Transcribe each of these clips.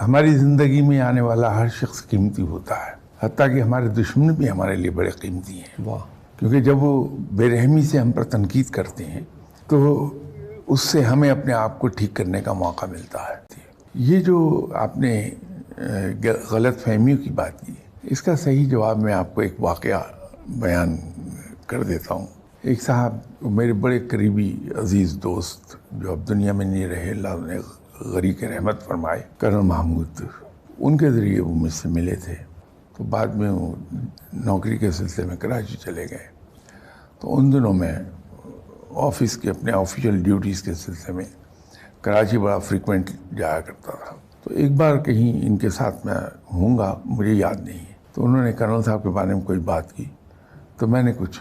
ہماری زندگی میں آنے والا ہر شخص قیمتی ہوتا ہے، حتیٰ کہ ہمارے دشمن بھی ہمارے لیے بڑے قیمتی ہیں۔ واہ، کیونکہ جب وہ بے رحمی سے ہم پر تنقید کرتے ہیں تو اس سے ہمیں اپنے آپ کو ٹھیک کرنے کا موقع ملتا ہے۔ یہ جو آپ نے غلط فہمیوں کی بات کی، اس کا صحیح جواب میں آپ کو ایک واقعہ بیان کر دیتا ہوں۔ ایک صاحب میرے بڑے قریبی عزیز دوست جو اب دنیا میں نہیں رہے، اللہ انہیں غریق رحمت فرمائے، کرنل محمود، ان کے ذریعے وہ مجھ سے ملے تھے۔ تو بعد میں وہ نوکری کے سلسلے میں کراچی چلے گئے۔ تو ان دنوں میں آفس کے اپنے آفیشیل ڈیوٹیز کے سلسلے میں کراچی بڑا فریکوینٹ جایا کرتا تھا۔ تو ایک بار کہیں ان کے ساتھ میں ہوں گا، مجھے یاد نہیں ہے، تو انہوں نے کرنل صاحب کے بارے میں کوئی بات کی، تو میں نے کچھ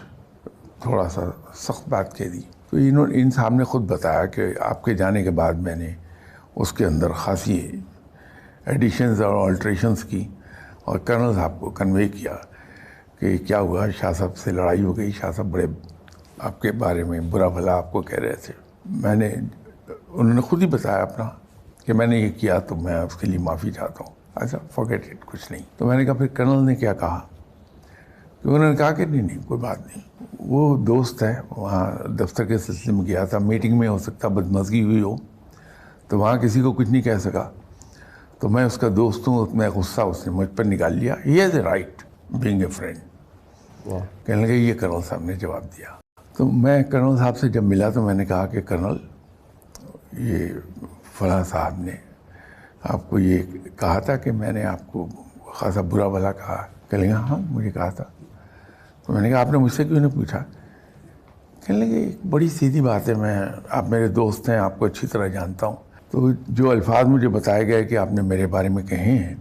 تھوڑا سا سخت بات کہہ دی۔ تو ان صاحب نے خود بتایا کہ آپ کے جانے کے بعد میں نے اس کے اندر خاصی ایڈیشنز اور آلٹریشنز کی، اور کرنل صاحب کو کنوے کیا کہ کیا ہوا، شاہ صاحب سے لڑائی ہو گئی، شاہ صاحب بڑے آپ کے بارے میں برا بھلا آپ کو کہہ رہے تھے۔ انہوں نے خود ہی بتایا اپنا کہ میں نے یہ کیا تو میں اس کے لیے معافی چاہتا ہوں۔ ایسا فارگیٹ اٹ، کچھ نہیں۔ تو میں نے کہا پھر کرنل نے کیا کہا؟ کہ انہوں نے کہا کہ نہیں کوئی بات نہیں، وہ دوست ہے، وہاں دفتر کے سلسلے میں گیا تھا، میٹنگ میں ہو سکتا بدمزگی ہوئی ہو تو وہاں کسی کو کچھ نہیں کہہ سکا، تو میں اس کا دوست ہوں، میں غصہ اس نے مجھ پر نکال لیا۔ He has a right being a friend. کہنے لگے یہ کرنل صاحب نے جواب دیا۔ تو میں کرنل صاحب سے جب ملا تو میں نے کہا کہ کرنل، یہ فلاں صاحب نے آپ کو یہ کہا تھا کہ میں نے آپ کو خاصا برا بھلا کہا؟ کہنے لگے ہاں مجھے کہا تھا۔ تو میں نے کہا آپ نے مجھ سے کیوں نہیں پوچھا؟ کہنے لگے ایک بڑی سیدھی بات ہے، آپ میرے دوست ہیں، آپ کو اچھی طرح جانتا ہوں، تو جو الفاظ مجھے بتائے گئے کہ آپ نے میرے بارے میں کہے ہیں،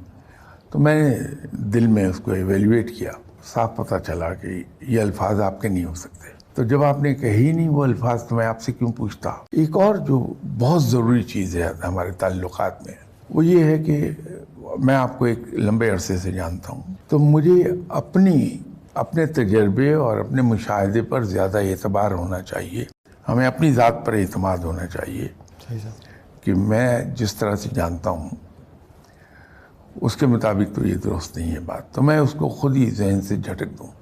تو میں نے دل میں اس کو ایویلیویٹ کیا، صاف پتہ چلا کہ یہ الفاظ آپ کے نہیں ہو سکتے۔ تو جب آپ نے کہے ہی نہیں وہ الفاظ تو میں آپ سے کیوں پوچھتا؟ ایک اور جو بہت ضروری چیز ہے ہمارے تعلقات میں، وہ یہ ہے کہ میں آپ کو ایک لمبے عرصے سے جانتا ہوں، تو مجھے اپنے تجربے اور اپنے مشاہدے پر زیادہ اعتبار ہونا چاہیے، ہمیں اپنی ذات پر اعتماد ہونا چاہیے کہ میں جس طرح سے جانتا ہوں اس کے مطابق تو یہ درست نہیں ہے بات، تو میں اس کو خود ہی ذہن سے جھٹک دوں۔